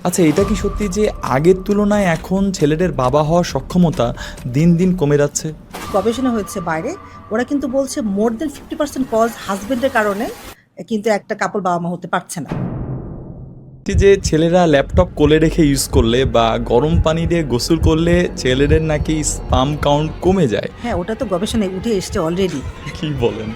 আচ্ছা, এটা কি সত্যি যে আগের তুলনায় এখন ছেলেদের বাবা হওয়ার সক্ষমতা দিন দিন কমে যাচ্ছে? গবেষণা হয়েছে বাইরে, ওরা কিন্তু বলছে মোর দেন 50% কজ হাজবেন্ডের কারণে কিন্তু একটা কাপল বাবা মা হতে পারছে না। যে ছেলেরা ল্যাপটপ কোলে রেখে ইউজ করলে বা গরম পানি দিয়ে গোসল করলে ছেলেদের নাকি স্পাম কাউন্ট কমে যায়। হ্যাঁ, ওটা তো গবেষণায় উঠে এসছে অলরেডি। কি বলেন?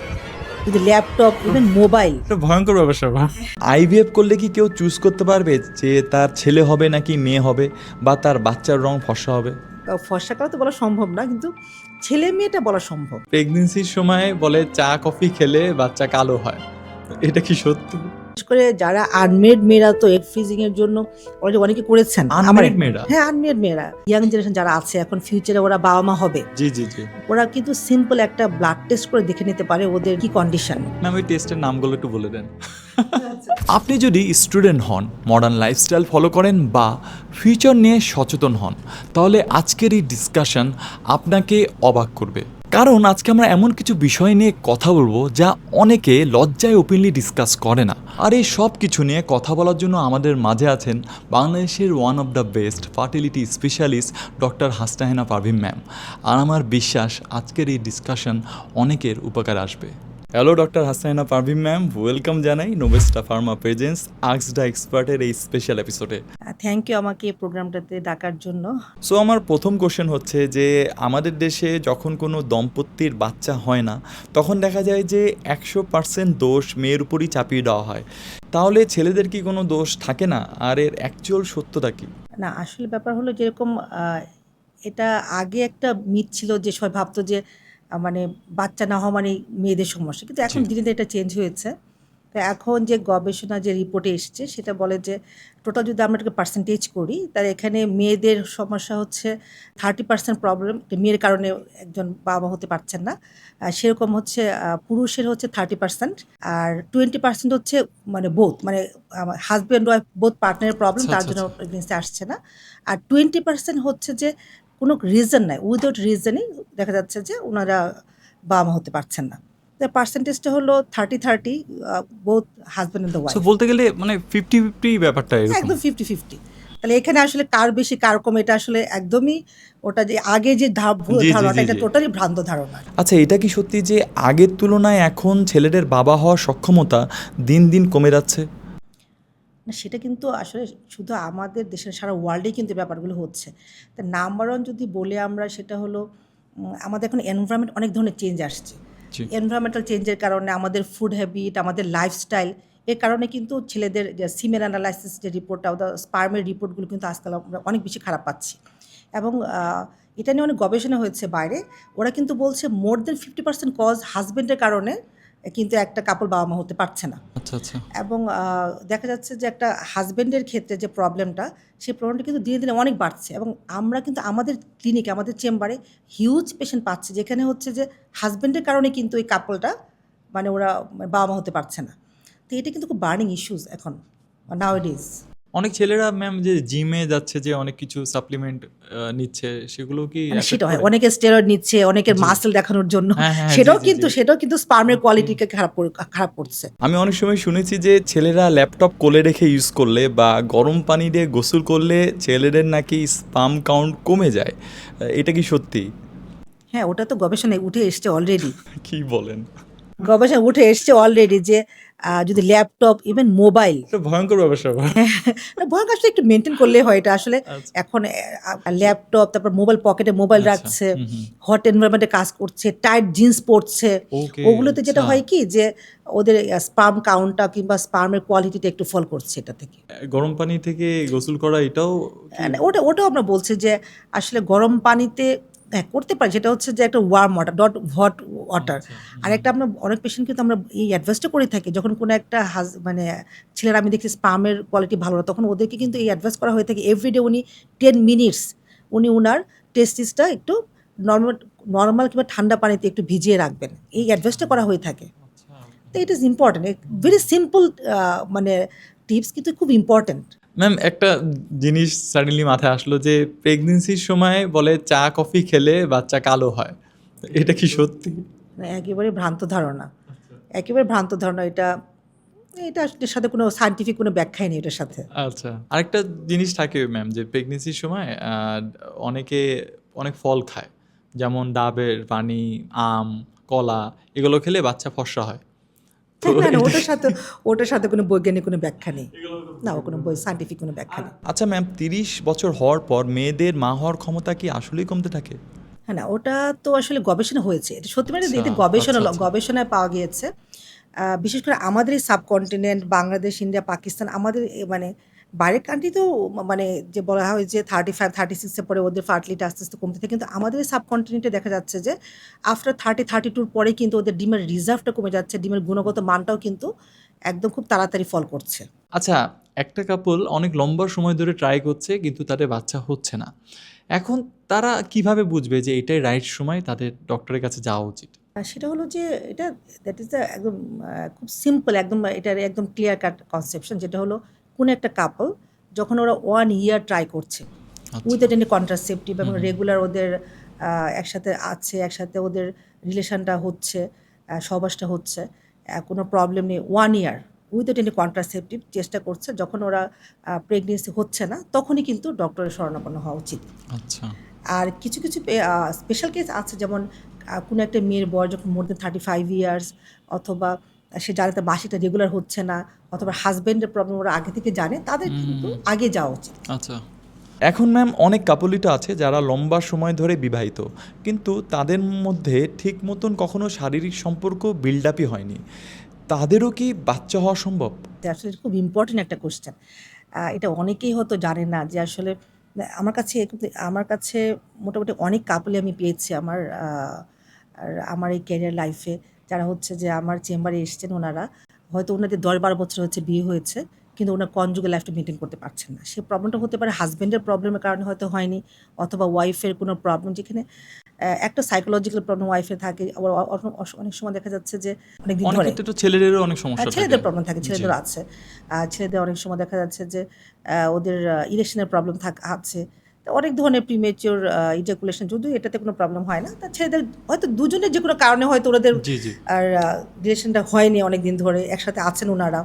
কিন্তু ল্যাপটপ ইভেন মোবাইল, এটা ভয়ঙ্কর ব্যাপার স্যাপার। আইভিএফ করলে কি কেউ চুজ করতে পারবে যে তার ছেলে হবে নাকি মেয়ে হবে, বা তার বাচ্চার রং ফর্সা হবে? ফর্সা করা তো বলা সম্ভব না, কিন্তু ছেলে মেয়েটা বলা সম্ভব। প্রেগনেন্সির সময় বলে চা কফি খেলে বাচ্চা কালো হয়, এটা কি সত্যি? বিশেষ করে যারা আনমেড মেয়েরা তো এগ ফ্রিজিং এর জন্য অলরেডি অনেকে করেছেন। Unmarried মেয়েরা? হ্যাঁ, আনমেড মেয়েরা, ইয়াং জেনারেশন যারা আছে এখন ফিউচারে ওরা বাবা মা হবে, জি জি জি। ওরা কিন্তু সিম্পল একটা ব্লাড টেস্ট করে দেখে নিতে পারে ওদের কি কন্ডিশন। ম্যাম, ওই টেস্টের নামগুলো একটু বলে দেন। আপনি যদি স্টুডেন্ট হন, মডার্ন লাইফস্টাইল ফলো করেন বা ফিউচার নিয়ে সচেতন হন, তাহলে আজকের এই ডিসকাশন আপনাকে অবাক করবে। কারণ আজকে আমরা এমন কিছু বিষয় নিয়ে কথা বলবো যা অনেকে লজ্জায় ওপেনলি ডিসকাস করে না। আর এই সব কিছু নিয়ে কথা বলার জন্য আমাদের মাঝে আছেন বাংলাদেশের one of the best fertility specialist doctor Hasnahena Parvin ma'am. আর আমার বিশ্বাস আজকের এই ডিসকাশন অনেকের উপকার আসবে। Hello doctor Hasnahena Parvin ma'am, welcome জানাই Novesta pharma presents ask the এক্সপার্টের এই স্পেশাল এপিসোডে। থ্যাংক ইউ আমাকে এই প্রোগ্রামটাতে ডাকার জন্য। সো আমার প্রথম কোশ্চেন হচ্ছে যে আমাদের দেশে যখন কোনো দম্পতির বাচ্চা হয় না, তখন দেখা যায় যে 100% দোষ মেয়ের উপরই চাপিয়ে দেওয়া হয়। তাহলে ছেলেদের কি কোনো দোষ থাকে না? আর এর অ্যাকচুয়াল সত্যটা কি? না, আসলে ব্যাপার হলো যেরকম এটা আগে একটা মিথ ছিল যে সবাই ভাবতো যে মানে বাচ্চা না হওয়া মানে মেয়েদের সমস্যা, কিন্তু এখন জি। দিনে দিনে এটা চেঞ্জ হয়েছে। তো এখন যে গবেষণা যে রিপোর্টে এসছে সেটা বলে যে টোটাল যদি আমরা এটাকে পার্সেন্টেজ করি, তাহলে এখানে মেয়েদের সমস্যা হচ্ছে 30% প্রবলেম মেয়ের কারণে একজন বাবা হতে পারছেন না। সেরকম হচ্ছে পুরুষের হচ্ছে 30%, আর 20% হচ্ছে মানে বোথ, মানে হাজব্যান্ড ওয়াইফ বোথ পার্টনারের প্রবলেম, আচ্ছা তার আচ্ছা জন্য আচ্ছা। প্রেগনেন্সি আসছে না। আর 20% হচ্ছে যে কোনো রিজন নাই, উইদাউট রিজনই দেখা যাচ্ছে যে ওনারা বাবা মা হতে পারছেন না। পার্সেন্টেজটা হলো 30-30, both husband and the so wife. বলতে গেলে মানে 50-50 ব্যাপারটা এরকম। একদম 50-50। তাহলে এখানে আসলে কার বেশি কার কম এটা আসলে একদমই, ওটা যে আগে যে ভুল জি জি ধারণাটা, জি এটা জি। টোটালি ভ্রান্ত ধারণা। আচ্ছা, এটা কি সত্যি যে আগের তুলনায় এখন ছেলেদের বাবা হওয়ার সক্ষমতা দিন দিন কমে যাচ্ছে? না, সেটা কিন্তু আসলে শুধু আমাদের দেশের, সারা ওয়ার্ল্ডেই কিন্তু ব্যাপারগুলো হচ্ছে। তা নাম্বার ওয়ান যদি বলি আমরা, সেটা হলো আমাদের এখন এনভায়রনমেন্ট অনেক ধরনের চেঞ্জ আসছে। জি। এনভায়রনমেন্টাল চেঞ্জের কারণে আমাদের ফুড হ্যাবিট, আমাদের লাইফস্টাইল, এর কারণে কিন্তু ছেলেদের যে সিমেন অ্যানালাইসিস যে রিপোর্টটা, ওদের স্পার্মের রিপোর্টগুলো কিন্তু আজকাল আমরা অনেক বেশি খারাপ পাচ্ছি। এবং এটা নিয়ে অনেক গবেষণা হয়েছে বাইরে, ওরা কিন্তু বলছে মোর দেন 50% কজ হাজবেন্ডের কারণে কিন্তু একটা কাপল বাবা মা হতে পারছে না। আচ্ছা আচ্ছা। এবং দেখা যাচ্ছে যে একটা হাজবেন্ডের ক্ষেত্রে যে প্রবলেমটা, সেই প্রবলেমটা কিন্তু দিনে দিনে অনেক বাড়ছে। এবং আমরা কিন্তু আমাদের ক্লিনিকে, আমাদের চেম্বারে হিউজ পেশেন্ট পাচ্ছি যেখানে হচ্ছে যে হাজবেন্ডের কারণে কিন্তু এই কাপলটা মানে ওরা বাবা মা হতে পারছে না। তো এটা কিন্তু খুব বার্নিং ইস্যুস এখন নাওয়াডেজ। অনেক ছেলেরা ম্যাম যে জিমে যাচ্ছে, যে অনেক কিছু সাপ্লিমেন্ট নিচ্ছে, সেগুলো কি মানে affect সেটা হয়, করে? অনেকে স্টেরয়েড নিচ্ছে অনেকের জি। মাসেল দেখানোর জন্য, হ্যাঁ, হ্যাঁ, জি, জি, জি। সেটাও কিন্তু স্পার্মের কোয়ালিটিকে খারাপ করছে। আমি অনেক সময় শুনেছি যে ছেলেরা ল্যাপটপ কোলে রেখে ইউজ করলে বা গরম পানি দিয়ে গোসল করলে ছেলেদের নাকি স্পাম কাউন্ট কমে যায়, এটা কি সত্যি? হ্যাঁ, ওটা তো গবেষণায় উঠে এসছে অলরেডি। কি বলেন? গবেষণা উঠে এসছে অলরেডি যে যদি ল্যাপটপ ইভেন মোবাইল, এটা ভয়ঙ্কর ব্যাপার স্যাপার। ভয়ের কাজটা একটু মেনটেন করলে হয়। এটা আসলে আচ্ছা এখন ল্যাপটপ, তারপর মোবাইল, পকেটে মোবাইল আচ্ছা। রাখছে, হুম হুম। হট এনভায়রনমেন্টে কাজ করছে, টাইট জিন্স পরছে, ওকে। ওগুলোতে যেটা আচ্ছা। হয় কি যে ওদের স্পার্ম কাউন্টটা কিংবা স্পার্মের কোয়ালিটিটা একটু ফল করছে এটা থেকে। গরম পানি থেকে গোসল করা এটাও কি? ওটাও আমরা বলছি যে আসলে গরম পানিতে হ্যাঁ করতে পারি, সেটা হচ্ছে যে একটা worm water, not hot water. আচ্ছা। আর একটা আমরা অনেক পেশেন্ট কিন্তু আমরা এই অ্যাডভাইসটা করে থাকি, যখন কোনো একটা মানে ছেলেরা আমি দেখছি স্পামের কোয়ালিটি ভালো না, তখন ওদেরকে কিন্তু এই অ্যাডভাইস করা হয়ে থাকে এভরিডে উনি 10 মিনিটস উনি ওনার টেস্টিসটা একটু নর্মাল নর্মাল কিংবা ঠান্ডা পানিতে একটু ভিজিয়ে রাখবেন, এই অ্যাডভাইসটা করা হয়ে থাকে। আচ্ছা। তো it is important, very simple মানে টিপস, কিন্তু খুব ইম্পর্টেন্ট। ম্যাম, একটা জিনিস সাডেনলি মাথায় আসলো যে প্রেগনেন্সির সময় বলে চা কফি খেলে বাচ্চা কালো হয়, এটা কি সত্যি? একেবারে ভ্রান্ত ধারণা, একেবারে ভ্রান্ত ধারণা এটা। এটার সাথে কোনো সায়েন্টিফিক কোনো ব্যাখ্যাই নেই এটার সাথে। আচ্ছা। আরেকটা জিনিস থাকে ম্যাম যে প্রেগনেন্সির সময় অনেকে অনেক ফল খায়, যেমন ডাবের পানি, আম, কলা, এগুলো খেলে বাচ্চা ফর্সা হয়। তো না, না, এটা ওটার সাথে কোনো বৈজ্ঞানিক কোনো ব্যাখ্যা নেই। না, ও কোনো সায়েন্টিফিক কোনো ব্যাখ্যা নেই। আচ্ছা ম্যাম, 30 বছর হওয়ার পর মেয়েদের মা হওয়ার ক্ষমতা কি আসলেই কমতে থাকে? হ্যাঁ, না, ওটা তো আসলে গবেষণা হয়েছে। এটা সত্যি মানে আচ্ছা, এতে আচ্ছা, আচ্ছা। গবেষণায় পাওয়া গিয়েছে। বিশেষ করে আমাদের এই সাবকন্টিনেন্ট বাংলাদেশ, ইন্ডিয়া, পাকিস্তান, আমাদের মানে বাইরের কান্ট্রি তো মানে যে বলা হয় যে 35-36 এর পরে ওদের ফার্টিলিটি আস্তে, আস্তে কমতে থাকে। কিন্তু আমাদের এই সাবকন্টিনেন্টে দেখা যাচ্ছে যে আফটার 30-32 পরে কিন্তু ওদের ডিমের রিজার্ভটা কমে যাচ্ছে। ডিমের গুণগত মানটাও কিন্তু একদম খুব তাড়াতাড়ি ফল করছে। আচ্ছা, একটা কাপল অনেক লম্বা সময় ধরে ট্রাই করছে কিন্তু তাদের বাচ্চা হচ্ছে না। এখন তারা কিভাবে বুঝবে যে এটাই রাইট সময় তাদের ডক্টরের কাছে যাওয়া উচিত? সেটা হলো যে এটা দ্যাট ইজ দ্য একদম খুব সিম্পল, একদম এটার একদম ক্লিয়ার কাট কনসেপশন, যেটা হলো কোনো একটা কাপল যখন ওরা 1 ইয়ার ট্রাই করছে আচ্ছা। উইদাউট এনি কন্ট্রাসেপটিভ এবং রেগুলার ওদের একসাথে আছে, একসাথে ওদের রিলেশনটা হচ্ছে, সহবাসটা হচ্ছে, কোনো প্রবলেম নেই, 1 ইয়ার উইদাউট এনি কন্ট্রাসেপটিভ চেষ্টা করছে, যখন ওরা প্রেগনেন্সি হচ্ছে না তখনই কিন্তু ডক্টরের শরণাপন্ন হওয়া উচিত। আচ্ছা। আর কিছু কিছু স্পেশাল কেস আছে, যেমন কোনো একটা মেয়ের বয়স যখন মোর দেন 35 ইয়ার্স, অথবা সে জানে তার মাসিকটা রেগুলার হচ্ছে না, অথবা হাজব্যান্ডের প্রবলেম ওরা আগে থেকে জানে, তাদের কিন্তু আগে যাওয়া উচিত। আচ্ছা। এখন ম্যাম অনেক কাপলই তো আছে যারা লম্বা সময় ধরে বিবাহিত, কিন্তু তাদের মধ্যে ঠিক মতন কখনো শারীরিক সম্পর্ক বিল্ড আপই হয়নি। তাদেরও কি বাচ্চা হওয়া সম্ভব? আসলে এটা খুব ইম্পর্টেন্ট একটা কোশ্চেন। এটা অনেকেই হয়তো জানে না যে আসলে আমার কাছে মোটামুটি অনেক কাপলই আমি পেয়েছি আমার এই ক্যারিয়ার লাইফে, যারা হচ্ছে যে আমার চেম্বারে এসেছেন, ওনারা হয়তো ওনাদের 10-12 বছর হচ্ছে বিয়ে হয়েছে, কিন্তু ওনার কনজুগাল লাইফটা মেনটেন করতে পারছেন না। সে প্রবলেমটা হতে পারে হাজব্যান্ডের প্রবলেমের কারণে হয়তো হয়নি, অথবা ওয়াইফের কোনো প্রবলেম, যেখানে একটা সাইকোলজিক্যাল প্রবলেম ওয়াইফের থাকে, আবার অনেক সময় দেখা যাচ্ছে যে অনেকদিন অনেক ধরে ক্ষেত্রে তো ছেলেদেরও অনেক সমস্যা থাকে। ছেলেদের প্রবলেম থাকে, জি। ছেলেদেরও আছে। ছেলেদের অনেক সময় দেখা যাচ্ছে যে ওদের ইরেকশনের প্রবলেম আছে। তো অনেক ধরনের প্রিমেচিওর ইজাকুলেশন, যদিও এটাতে কোনো প্রবলেম হয় না। তা ছেলেদের হয়তো দুজনের যে কোনো কারণে হয়তো ওদের জি, জি। আর রিলেশনটা হয়নি অনেক দিন ধরে, একসাথে আছেন ওনারা।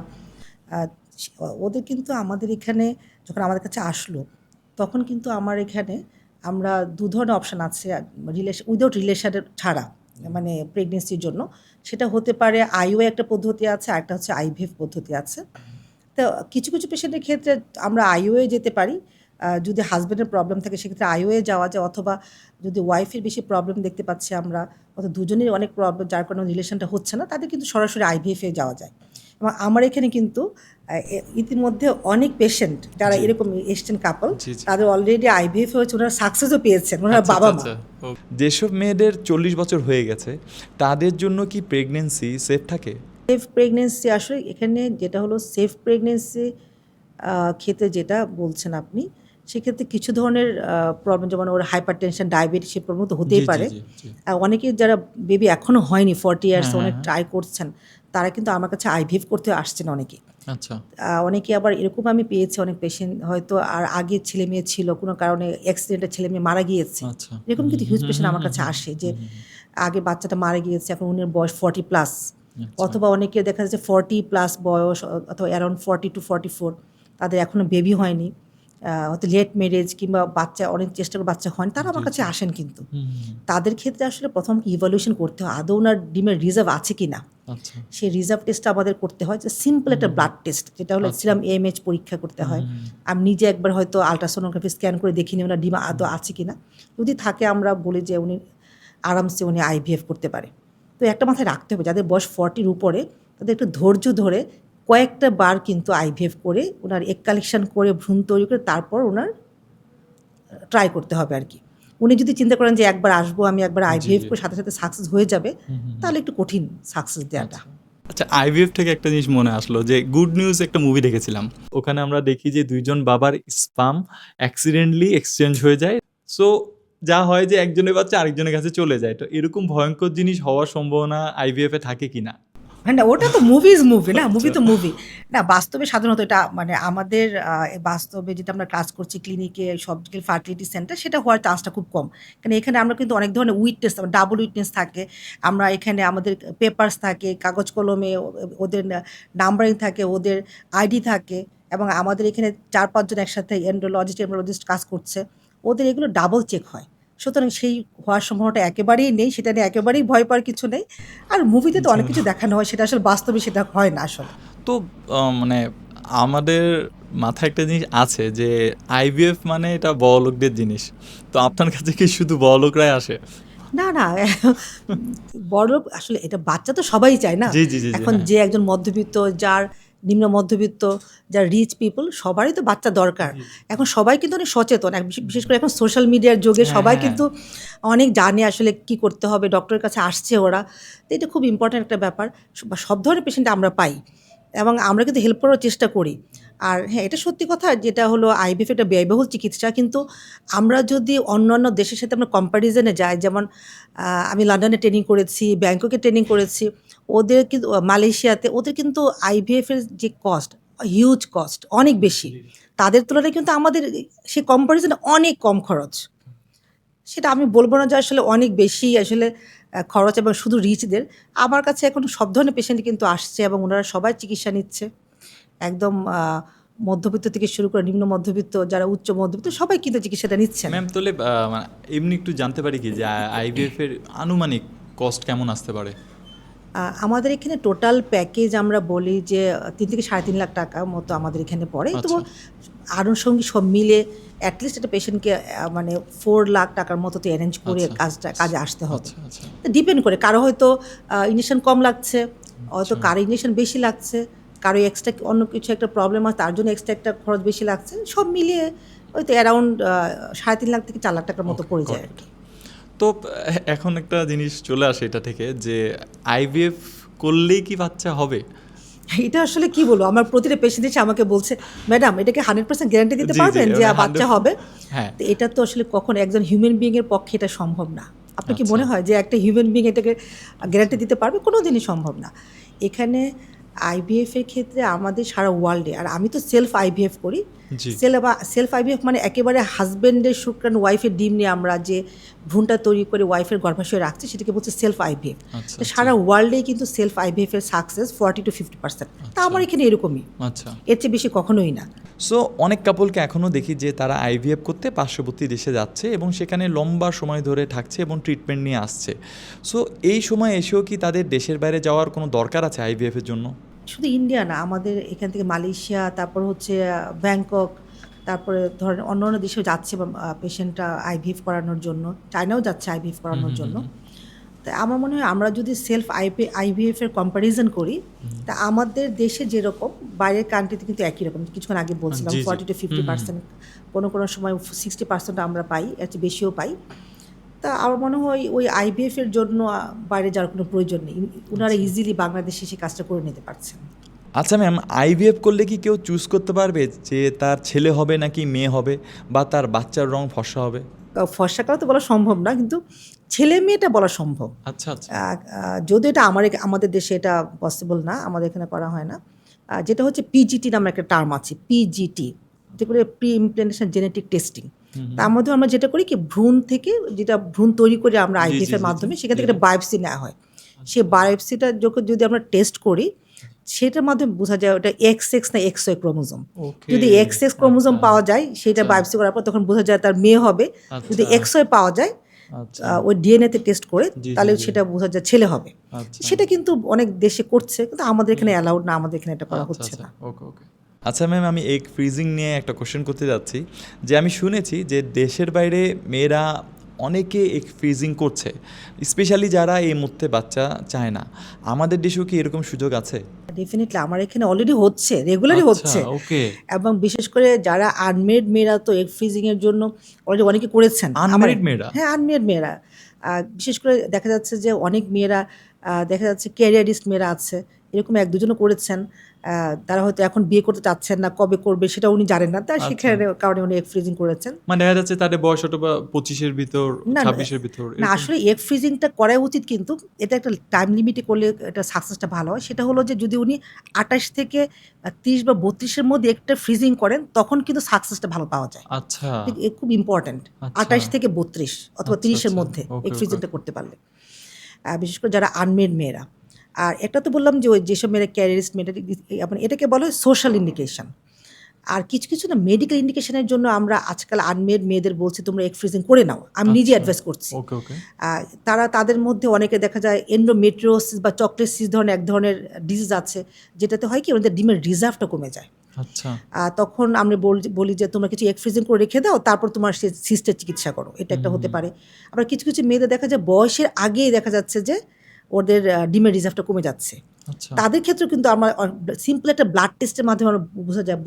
ওদের কিন্তু আমাদের এখানে যখন আমাদের কাছে আসলো, তখন কিন্তু আমার এখানে আমরা 2 ধরনের অপশন আছে উইদাউট রিলেশনের ছাড়া, মানে প্রেগনেন্সির জন্য। সেটা হতে পারে আইওএ একটা পদ্ধতি আছে, আরেকটা হচ্ছে আইভিএফ পদ্ধতি আছে। তো কিছু কিছু পেশেন্টের ক্ষেত্রে আমরা আইওএ যেতে পারি। যদি হাজব্যান্ডের প্রবলেম থাকে সেক্ষেত্রে আইওএ যাওয়া যায়, অথবা যদি ওয়াইফের বেশি প্রবলেম দেখতে পাচ্ছি আমরা, অথবা দুজনেরই অনেক প্রবলেম যার কারণে রিলেশনটা হচ্ছে না, তাদের কিন্তু সরাসরি আইভিএফে যাওয়া যায়। এবং আমার এখানে কিন্তু ইতিমধ্যে অনেক পেশেন্ট যারা জি। এরকম এসছেন কাপল, জি, জি। তাদের অলরেডি আইভিএফ হয়েছে, ওনারা সাকসেসও পেয়েছেন, ওনারা আচ্ছা, বাবা মা। আচ্ছা, আচ্ছা। যেসব মেয়েদের 40 বছর হয়ে গেছে তাদের জন্য কি প্রেগনেন্সি সেফ থাকে? সেফ প্রেগনেন্সি আসলে এখানে যেটা হলো সেফ প্রেগনেন্সি ক্ষেত্রে যেটা বলছেন আপনি, সেক্ষেত্রে কিছু ধরনের প্রবলেম, যেমন ওর হাইপার টেনশন, ডায়াবেটিস, সে প্রবলেম তো জি, হতেই জি, পারে। জি, জি। অনেকে যারা বেবি এখনও হয়নি 40 ইয়ার্স, হ্যাঁ, অনেক হ্যাঁ। ট্রাই করছেন, তারা কিন্তু আমার কাছে আইভিএফ করতে আসছেন অনেকে। আচ্ছা। অনেকে আবার এরকম আমি পেয়েছি, অনেক পেশেন্ট হয়তো আর আগে ছেলে মেয়ে ছিল, কোনো কারণে অ্যাক্সিডেন্টে ছেলে মেয়ে মারা গিয়েছে। আচ্ছা। এরকম কিন্তু হিউজ পেশেন্ট আমার কাছে আসে যে আগে বাচ্চাটা মারা গিয়েছে, এখন উনি বয়স 40+, আচ্ছা। অথবা অনেকে দেখা যাচ্ছে 40+ বয়স, অথবা অ্যারাউন্ড 40 to 44, তাদের এখনও বেবি হয়নি, হয়তো লেট ম্যারেজ, কিংবা বাচ্চা অনেক চেষ্টা করে বাচ্চা হয়নি, তারা আমার কাছে আসেন। কিন্তু তাদের ক্ষেত্রে আসলে প্রথম ইভ্যালুয়েশন করতে হয় আদৌ ওনার ডিমের রিজার্ভ আছে কি না। আচ্ছা। সেই রিজার্ভ টেস্টটা আমাদের করতে হয়, যে সিম্পল একটা ব্লাড টেস্ট, যেটা হলো সিরাম এএমএইচ পরীক্ষা করতে হয়। আমি নিজে একবার হয়তো আলট্রাসোনোগ্রাফি স্ক্যান করে দেখিনি ওনার ডিম আদৌ আছে কি না। যদি থাকে আমরা বলি যে উনি আরামসে আইভিএফ করতে পারে। তো একটা মাথায় রাখতে হবে, যাদের বয়স 40-র উপরে, তাদের একটু ধৈর্য ধরে কয়েকটা বার কিন্তু আইভিএফ করে ওনার এগ কালেকশন করে ভ্রূণ তৈরি করে তারপর ওনার ট্রাই করতে হবে আর কি। উনি যদি চিন্তা করেন যে একবার আসবো আমি, একবার আইভিএফ করে সাথে সাথে সাকসেস হয়ে যাবে, তাহলে একটু কঠিন সাকসেস দেওয়াটা। আচ্ছা, আইভিএফ থেকে একটা জিনিস মনে আসলো যে গুড নিউজ একটা মুভি দেখেছিলাম, ওখানে আমরা দেখি যে দুইজন বাবার স্পাম অ্যাক্সিডেন্টলি এক্সচেঞ্জ হয়ে যায়। সো যা হয় যে একজনের বাচ্চা আরেকজনের কাছে চলে যায়। তো এরকম ভয়ঙ্কর জিনিস হওয়ার সম্ভাবনা আইভিএফ এ থাকে কিনা? না ওটা তো মুভি না, মুভি তো মুভি না। বাস্তবে সাধারণত এটা মানে আমাদের বাস্তবে যেটা আমরা কাজ করছি ক্লিনিকে সব ফার্টিলিটি সেন্টার, সেটা হওয়ার চান্সটা খুব কম। কারণ এখানে আমরা কিন্তু অনেক ধরনের উইটনেস, ডাবল উইটনেস থাকে। আমরা এখানে আমাদের পেপারস থাকে, কাগজ কলমে ওদের নাম্বারিং থাকে, ওদের আইডি থাকে, এবং আমাদের এখানে 4-5 জন একসাথে এমব্রিওলজিস্ট কাজ করছে, ওদের এগুলো ডাবল চেক হয়। সুতরাং সেই হওয়ার সম্ভাবনাটা একেবারেই নেই, সেটা নিয়ে একেবারেই ভয় পাওয়ার কিছু নেই। আর মুভিতে তো অনেক কিছু দেখানো হয়, সেটা আসলে বাস্তবে সেটা হয় না আসলে। তো মানে আমাদের মাথায় একটা জিনিস আছে যে আইভিএফ মানে এটা বড়লোকদের জিনিস। তো আপনার কাছে কি শুধু বড়লোকরাই আসে? না, না, বড়লোক আসলে এটা বাচ্চা তো সবাই চায় না। জি, জি, জি, জি, এখন হ্যাঁ। যে একজন মধ্যবিত্ত, যার নিম্ন মধ্যবিত্ত, যার রিচ পিপল, সবারই তো বাচ্চা দরকার। এখন সবাই কিন্তু অনেক সচেতন, বিশেষ করে এখন সোশ্যাল মিডিয়ার যুগে হ্যাঁ, সবাই হ্যাঁ। কিন্তু অনেক জানে আসলে কি করতে হবে, ডক্টরের কাছে আসছে ওরা। তো এটা খুব ইম্পর্ট্যান্ট একটা ব্যাপার। সব ধরনের পেশেন্ট আমরা পাই এবং আমরা কিন্তু হেল্প করার চেষ্টা করি। আর হ্যাঁ, এটা সত্যি কথা, যেটা হলো আইভিএফ এটা ব্যয়বহুল চিকিৎসা, কিন্তু আমরা যদি অন্যান্য দেশের সাথে আমরা কম্প্যারিজনে যাই, যেমন আমি লন্ডনে ট্রেনিং করেছি, ব্যাংককে ট্রেনিং করেছি, ওদের কিন্তু মালয়েশিয়াতে ওদের কিন্তু আইভিএফের যে কস্ট, হিউজ কস্ট, অনেক বেশি। তাদের তুলনায় কিন্তু আমাদের সে কম্প্যারিজনে অনেক কম খরচ। সেটা আমি বলব না যে আসলে অনেক বেশি আসলে খরচ, এবং শুধু রিচদের। আমার কাছে এখন সব ধরনের পেশেন্ট কিন্তু আসছে এবং ওনারা সবাই চিকিৎসা নিচ্ছে, একদম মধ্যবিত্ত থেকে শুরু করে নিম্ন মধ্যবিত্ত, যারা উচ্চ মধ্যবিত্ত, সবাই কিন্তু চিকিৎসাটা নিচ্ছেন। ম্যাম তাহলে মানে এমনি একটু জানতে পারি কি যে আইভিএফ এর আনুমানিক কস্ট কেমন আসতে পারে? আমাদের এখানে টোটাল প্যাকেজ আমরা বলি যে 3 থেকে 3.5 লাখ টাকা মতো আমাদের এখানে পড়ে। তো আনুষঙ্গিক সব মিলে অ্যাটলিস্ট একটা পেশেন্টকে মানে 4 লাখ টাকার মতো তো অ্যারেঞ্জ করে কাজে আসতে হবে। ডিপেন্ড করে, কারো হয়তো ইঞ্জেকশন কম লাগছে, হয়তো কারো ইঞ্জেকশন বেশি লাগছে, কারো এক্সট্রা অন্য কিছু একটা প্রবলেম আছে, তার জন্য এক্সট্রা একটা খরচ বেশি লাগছে। সব মিলিয়ে হয়তো অ্যারাউন্ড 3.5 লাখ থেকে 4 লাখ টাকার মতো পড়ে যায় আর কি। তো এখন একটা জিনিস চলে আসে এটা থেকে যে আইভিএফ করলেই কি বাচ্চা হবে? এটা আসলে কি বলবো, আমার প্রতিটা পেশেন্ট এসে আমাকে বলছে, ম্যাডাম এটাকে 100% গ্যারান্টি দিতে পারবেন যে বাচ্চা হবে? হ্যাঁ। তো এটা তো আসলে কখনো একজন হিউম্যান বিইং এর পক্ষে এটা সম্ভব না। আপনার কি মনে হয় যে একটা হিউম্যান বিইং এটাকে গ্যারান্টি দিতে পারবে? কোনো দিনই সম্ভব না। এখানে আইভিএফ এর ক্ষেত্রে আমাদের সারা ওয়ার্ল্ডে, আর আমি তো সেলফ আইভিএফ করি। সেলফ আইভিএফ মানে একেবারে হাজব্যান্ডের শুক্রাণু, ওয়াইফের ডিম নিয়ে আমরা যে ভ্রূণটা তৈরি করে ওয়াইফের গর্ভাশয়ে রাখছি, সেটাকে বলছে সেলফ আইভিএফ। সারা ওয়ার্ল্ডেই কিন্তু সেলফ আইভিএফ এর সাকসেস 40 to 50%। তা আমার এখানে এরকমই, এর চেয়ে বেশি কখনোই না। সো অনেক কাপলকে এখনও দেখি যে তারা আইভিএফ করতে পার্শ্ববর্তী দেশে যাচ্ছে এবং সেখানে লম্বা সময় ধরে থাকছে এবং ট্রিটমেন্ট নিয়ে আসছে। সো এই সময় এসেও কি তাদের দেশের বাইরে যাওয়ার কোনো দরকার আছে আইভিএফের জন্য? শুধু ইন্ডিয়া না, আমাদের এখান থেকে মালয়েশিয়া, তারপর হচ্ছে ব্যাংকক, তারপরে ধরেন অন্য অন্য দেশেও যাচ্ছে পেশেন্টরা আইভিএফ করানোর জন্য, চায়নাও যাচ্ছে আইভিএফ করানোর জন্য। তা আমার মনে হয় আমরা যদি সেলফ আইভিএফ এর কম্প্যারিজন করি, তা আমাদের দেশে যেরকম বাইরের কান্ট্রিতে কিন্তু একই রকম। কিছুক্ষণ আগে বলছিলাম 40 to 50%, কোনো কোনো সময় 60% আমরা পাই, এর চেয়ে বেশিও পাই। তা আমার মনে হয় ওই আইভিএফ এর জন্য বাইরে যাওয়ার কোনো প্রয়োজন নেই, ওনারা ইজিলি বাংলাদেশে সে কাজটা করে নিতে পারছেন। আচ্ছা ম্যাম, আইভিএফ করলে কি কেউ চুজ করতে পারবে যে তার ছেলে হবে নাকি মেয়ে হবে, বা তার বাচ্চার রং ফর্সা হবে? ফর্সা কালো তো বলা সম্ভব না, কিন্তু ছেলে মেয়েটা বলা সম্ভব। আচ্ছা আচ্ছা। যদিও এটা আমাদের দেশে এটা পসিবল না, আমাদের এখানে করা হয় না। যেটা হচ্ছে পিজিটি নামে একটা টার্ম আছে, পিজিটি, যেগুলো প্রি ইমপ্ল্যান্টেশন জেনেটিক টেস্টিং। তার মধ্যে আমরা যেটা করি কি, ভ্রূণ থেকে যেটা ভ্রূণ তৈরি করে আমরা আইভিএফ এর মাধ্যমে সেখান থেকে একটা বায়োপসি নেওয়া হয়। সেই বায়োপসিটা যখন যদি আমরা টেস্ট করি, সেটার মাধ্যমে বোঝা যায় ওটা XX না XY ক্রোমোজোম। যদি XX ক্রোমোজোম পাওয়া যায়, সেটা বায়োপসি করার পর তখন বোঝা যায় তার মেয়ে হবে। যদি XY পাওয়া যায়, ওই ডিএনএ তে টেস্ট করে, তাহলে সেটা বোঝা যায় ছেলে হবে। সেটা কিন্তু অনেক দেশে করছে, কিন্তু আমাদের এখানে অ্যালাউড না, আমাদের এখানে এটা করা হচ্ছে না। আচ্ছা ম্যাম, আমি এগ ফ্রিজিং নিয়ে একটা কোশ্চেন করতে যাচ্ছি যে আমি শুনেছি যে দেশের বাইরে মেয়েরা অনেকে এগ ফ্রিজিং করছে, স্পেশালি যারা এই মুহূর্তে বাচ্চা চায় না। আমাদের দেশেও কি এরকম সুযোগ আছে? ডেফিনেটলি আমার এখানে অলরেডি হচ্ছে, রেগুলারই হচ্ছে। এবং বিশেষ করে যারা আনমেড মেয়েরা তো এগ ফ্রিজিং এর জন্য অলরেডি অনেকে করেছেন। আনমেড মেয়েরা? হ্যাঁ, আনমেড মেয়েরা। বিশেষ করে দেখা যাচ্ছে যে অনেক মেয়েরা দেখা যাচ্ছে ক্যারিয়ারিস্ট মেয়েরা আছে, এরকম এক দুজনও করেছেন। তারা হয়তো এখন বিয়ে করতে চাচ্ছেন না, কবে করবে সেটা উনি জানেন না, তাই সেখানে কারণে উনি এগ ফ্রিজিং করেছেন। মানে দেখা যাচ্ছে তাদের বয়স হয়তো বা 25-এর ভিতর, না, 26-এর ভিতর না এরকম? আসলে এগ ফ্রিজিংটা করাই উচিত, কিন্তু এটা একটা টাইম লিমিটে করলে এটা সাকসেসটা ভালো হয়। সেটা হলো যে যদি উনি 28 থেকে 30 বা 32 এর মধ্যে একটা ফ্রিজিং করেন, তখন কিন্তু সাকসেসটা ভালো পাওয়া যায়। আচ্ছা, এ খুব ইম্পর্ট্যান্ট। আচ্ছা। 28 থেকে 32 অথবা আচ্ছা, 30 এর আচ্ছা। মধ্যে ওকে, এগ ওকে। ফ্রিজিংটা করতে পারলে। বিশেষ করে যারা আনমেড মেয়েরা। আর একটা তো বললাম যে ওই যেসব মেয়েরা ক্যারিয়ারিস্ট মেয়েরা, মানে এটাকে বলা হয় সোশ্যাল ইন্ডিকেশন। আর কিছু, কিছু না মেডিকেল ইন্ডিকেশনের জন্য আমরা আজকাল আনমেড মেয়েদের বলছি তোমরা এগ ফ্রিজিং করে নাও। আমি নিজে আচ্ছা। অ্যাডভাইস করছি। ওকে, ওকে। তারা তাদের মধ্যে অনেকে দেখা যায় এন্ডোমেট্রিওসিস বা চকলেট সিস ধরনের এক ধরনের ডিজিজ আছে, যেটাতে হয় কি ওদের ডিমের রিজার্ভটা কমে যায়। আচ্ছা, তখন আমরা বলি যে তোমরা কিছু এগ ফ্রিজিং করে রেখে দাও, তারপর তোমার সে সিস্টের চিকিৎসা করো। এটা একটা হতে পারে। আবার কিছু, কিছু মেয়েদের দেখা যায় বয়সের আগেই দেখা যাচ্ছে যে ওদের ডিমের রিজার্ভটা কমে যাচ্ছে। আচ্ছা, তাদের ক্ষেত্রেও কিন্তু আমরা সিম্পল একটা ব্লাড টেস্টের মাধ্যমে আমরা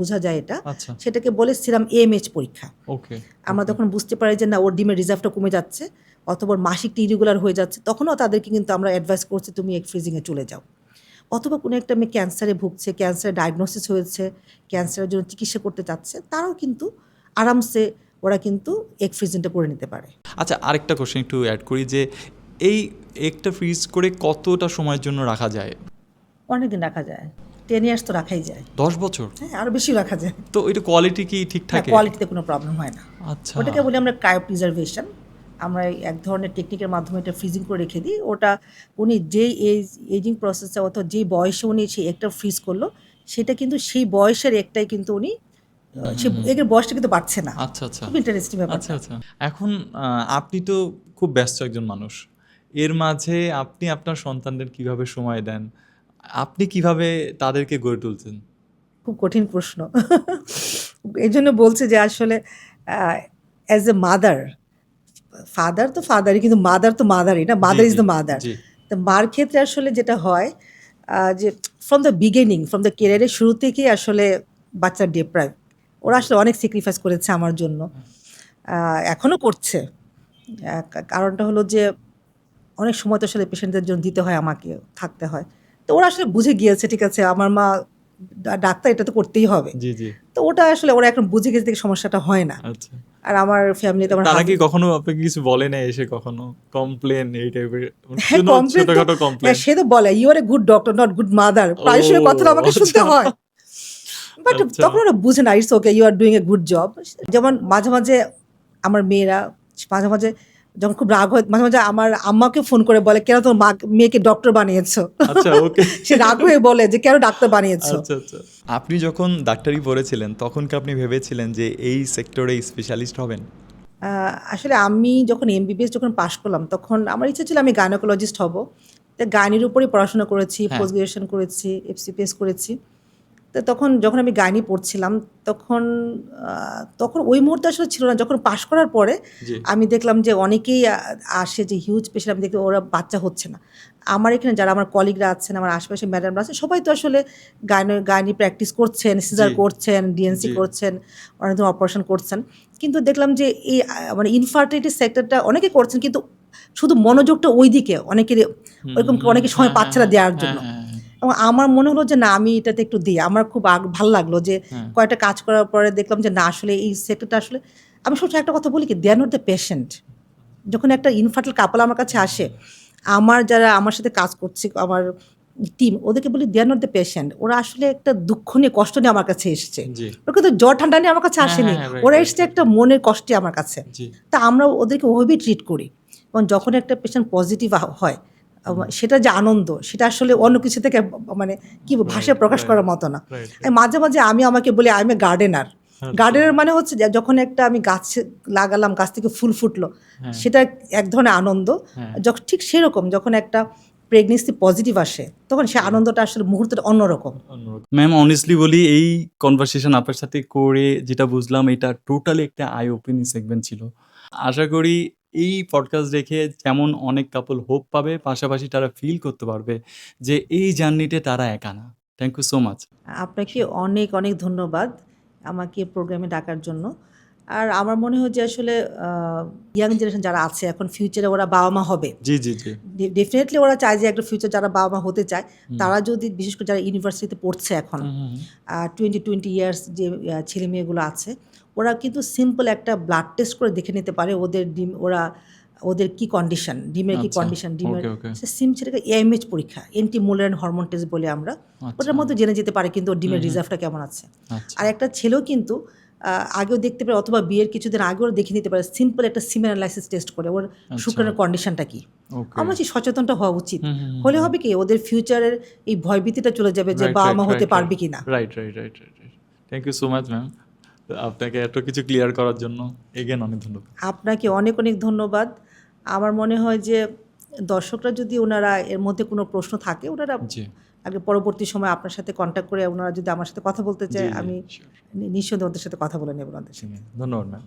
বোঝা যায় এটা। আচ্ছা। সেটাকে বলে সিরাম এএমএইচ পরীক্ষা। ওকে, আমরা তখন বুঝতে পারি যে না ওর ডিমের রিজার্ভটা কমে যাচ্ছে অথবা ওর মাসিকটা ইরেগুলার হয়ে যাচ্ছে, তখনও তাদেরকে কিন্তু আমরা অ্যাডভাইস করছি তুমি এগ ফ্রিজিংয়ে চলে যাও। অথবা কোনো একটা মেয়ে ক্যান্সারে ভুগছে, ক্যান্সারের ডায়াগনোসিস হয়েছে, ক্যান্সারের জন্য চিকিৎসা করতে চাচ্ছে, তারাও কিন্তু আরামসে ওরা কিন্তু এগ ফ্রিজিংটা করে নিতে পারে। আচ্ছা, আরেকটা কোশ্চেন একটু অ্যাড করি যে এই এগটা ফ্রিজ করে কতটা সময়ের জন্য রাখা যায়? অনেকদিন রাখা যায়, 10 ইয়ার্স তো রাখাই যায়। 10 বছর? হ্যাঁ, আরও বেশি রাখা যায়। তো এটা কোয়ালিটি কি ঠিক হ্যাঁ, থাকে? কোয়ালিটিতে কোনো প্রবলেম হয় না। আচ্ছা। ওটাকে বলি আমরা ক্রায়ো প্রিজার্ভেশন। আমরা এক ধরনের টেকনিকের মাধ্যমে এটা ফ্রিজিং করে রেখে দিই। ওটা উনি যেই এজিং প্রসেসে অথবা যেই বয়সে উনি সেই এগটা ফ্রিজ করলো, সেটা কিন্তু সেই বয়সের এগটাই কিন্তু উনি সে এগের বয়সটা কিন্তু বাড়ছে না। আচ্ছা, আচ্ছা। খুব ইন্টারেস্টিং ব্যাপার। আচ্ছা, আচ্ছা। এখন আপনি তো খুব ব্যস্ত একজন মানুষ। এর মাঝে আপনি আপনার সন্তানদের কিভাবে সময় দেন? আপনি কিভাবে তাদেরকে গড়ে তুলছেন? খুব কঠিন প্রশ্ন। এই জন্য বলছে যে আসলে অ্যাজ এ মাদার, ফাদার তো ফাদারই, কিন্তু মাদার তো মাদারই না, মাদার ইজ দ্য মাদার। জি। তো মার ক্ষেত্রে আসলে যেটা হয় যে from the beginning, from the কেরিয়ারের শুরু থেকেই আসলে বাচ্চা ডিপ্রাইভ। ওরা আসলে অনেক স্যাক্রিফাইস করেছে আমার জন্য, এখনও করছে। কারণটা হলো যে অনেক সময় তো আসলে পেশেন্টদের জন্য দিতে হয়, আমাকে থাকতে হয়। তো ওরা আসলে বুঝে গিয়েছে ঠিক আছে আমার মা ডাক্তার, এটা তো করতেই হবে। জি, জি। তো ওটা আসলে ওরা এখন বুঝে গেছে থেকে সমস্যাটা হয় না। আচ্ছা। আর আমার ফ্যামিলিতে আমার তারা কি কখনো আপনাকে কিছু বলে না এসে কখনো? কমপ্লেন এই টাইপের? হ্যাঁ, কমপ্লেন তো, ছোটখাটো কমপ্লেন? সে তো বলে you are a good doctor not good mother, প্রায়শই কথাটা আমাকে শুনতে হয়। বাট আচ্ছা। তখন ওরা বুঝে না, it's okay, you are doing a good job. যেমন মাঝে মাঝে আমার মেয়েরা মাঝে মাঝে যখন খুব রাগ হয়, মাঝে মাঝে আমার আম্মাকে ফোন করে বলে কেন তোমার মেয়েকে ডক্টর বানিয়েছো। আচ্ছা, ওকে। সে রাগ হয়ে বলে যে কেন ডাক্তার বানিয়েছো। আচ্ছা, আচ্ছা। আপনি যখন ডাক্তারি পড়েছিলেন তখন কি আপনি ভেবেছিলেন যে এই সেক্টরে স্পেশালিস্ট হবেন? আসলে আমি যখন এমবিবিএস যখন পাশ করলাম, তখন আমার ইচ্ছা ছিল আমি গাইনোকোলজিস্ট হব। তো গাইনির উপরেই পড়াশোনা করেছি, হ্যাঁ। পোস্ট গ্রাজুয়েশন করেছি, এফসিপিএস করেছি। তো তখন যখন আমি গাইনি পড়ছিলাম, তখন ওই মুহূর্তে আসলে ছিল না। যখন পাশ করার পরে জি। আমি দেখলাম যে অনেকেই আসে যে হিউজ পেশেন্ট, আমি দেখি ওরা বাচ্চা হচ্ছে না। আমার এখানে যারা আমার কলিগরা আছেন, আমার আশেপাশে ম্যাডামরা আছেন, সবাই তো আসলে গাইনি প্র্যাকটিস করছেন, সিজার জি। করছেন, ডিএনসি জি। করছেন, অনেক ধরনের অপারেশন করছেন। কিন্তু দেখলাম যে এই মানে ইনফার্টিলিটি সেক্টরটা অনেকে করছেন, কিন্তু শুধু মনোযোগটা ওই দিকে অনেকের ওইরকম অনেকে সময় পাচ্ছে না দেওয়ার জন্য। এবং আমার মনে হলো যে না, আমি এটাতে একটু দিই। আমার খুব ভালো লাগলো যে কয়েকটা কাজ করার পরে দেখলাম যে না, আসলে এই সেক্টরটা আসলে, আমি সবসময় একটা কথা বলি কি, দে আর নট দ্য পেশেন্ট। যখন একটা ইনফার্টাইল কাপল আমার কাছে আসে, যারা আমার সাথে কাজ করছে, আমার টিম, ওদেরকে বলি দে আর নট দ্য পেশেন্ট। ওরা আসলে একটা দুঃখ নিয়ে, কষ্ট নিয়ে আমার কাছে এসছে। ওরা কিন্তু জ্বর ঠান্ডা নিয়ে আমার কাছে আসেনি, ওরা এসছে একটা মনের কষ্টে আমার কাছে। তা আমরা ওদেরকে ওভাবেই ট্রিট করি। এবং যখন একটা পেশেন্ট পজিটিভ হয়, সেটা যে আনন্দ, সেটা আসলে অন্য কিছু থেকে মানে কি ভাষায় প্রকাশ করার মতো না। মাঝে মাঝে আমি আমাকে বলি I M A gardener. Gardener মানে হচ্ছে যে যখন একটা আমি গাছ লাগালাম, গাছ থেকে ফুল ফুটলো, সেটা এক ধরনের আনন্দ। যখন ঠিক সেরকম যখন একটা প্রেগনেন্সি পজিটিভ আসে, তখন সে আনন্দটা আসলে মুহূর্তটা অন্যরকম। ম্যাম, অনেস্টলি বলি, এই কনভারসেশন আপনার সাথে করে যেটা বুঝলাম, এটা টোটালি একটা আই ওপেনিং সেগমেন্ট ছিল। আশা করি এই পডকাস্ট দেখে যেমন অনেক কাপল হোপ পাবে, পাশাপাশি তারা ফিল করতে পারবে যে এই জার্নিতে তারা একা না। Thank you so much. আপনাকে অনেক অনেক ধন্যবাদ আমাকে প্রোগ্রামে ডাকার জন্য। আর আমার মনে হয় যে আসলে ইয়াং জেনারেশন যারা আছে এখন ফিউচারে ওরা বাবা মা হবে, জি, জি, জি। ডেফিনেটলি ওরা চায় যে একটা ফিউচার যারা বাবা মা হতে চায় তারা যদি বিশেষ করে যারা ইউনিভার্সিটিতে পড়ছে এখন 20 ইয়ার্স যে ছেলে মেয়েগুলো আছে, ওরা কিন্তু সিম্পল একটা ব্লাড টেস্ট করে দেখে নিতে পারে ওদের ডিম ওদের কি কন্ডিশন, ডিমের কি আচ্ছা, কন্ডিশন, ডিমের ওকে, ওকে। সেটা এএমএইচ পরীক্ষা, এন্টিমোলারিন হরমোন টেস্ট বলে আমরা, ওটার মধ্যে জেনে যেতে পারে কিন্তু ওর ডিমের রিজার্ভটা কেমন আছে। আচ্ছা। আর একটা ছেলেও কিন্তু আগেও দেখতে পারে অথবা বিয়ের কিছুদিন আগেও দেখে নিতে পারে সিম্পল একটা সিমেন অ্যানালাইসিস টেস্ট করে ওর শুক্রাণুর কন্ডিশনটা কি। ওকে। আমার যে সচেতনটা হওয়া উচিত, হলে হবে কি ওদের ফিউচারের এই ভয়ভীতিটা চলে যাবে যে বাবা মা হতে পারবে কি না। Right. Thank you so much ma'am. আপনাকে এত কিছু ক্লিয়ার করার জন্য এগেন অনেক ধন্যবাদ। আপনাকে অনেক অনেক ধন্যবাদ। আমার মনে হয় যে দর্শকরা যদি ওনারা এর মধ্যে কোনো প্রশ্ন থাকে ওনারা জি। আগে পরবর্তী সময় আপনার সাথে কন্ট্যাক্ট করে ওনারা যদি আমার সাথে কথা বলতে চায় জি, জি, আমি sure. নিঃসন্দেহে ওদের সাথে কথা বলে নেব ওনাদের সাথে। ধন্যবাদ ম্যাম।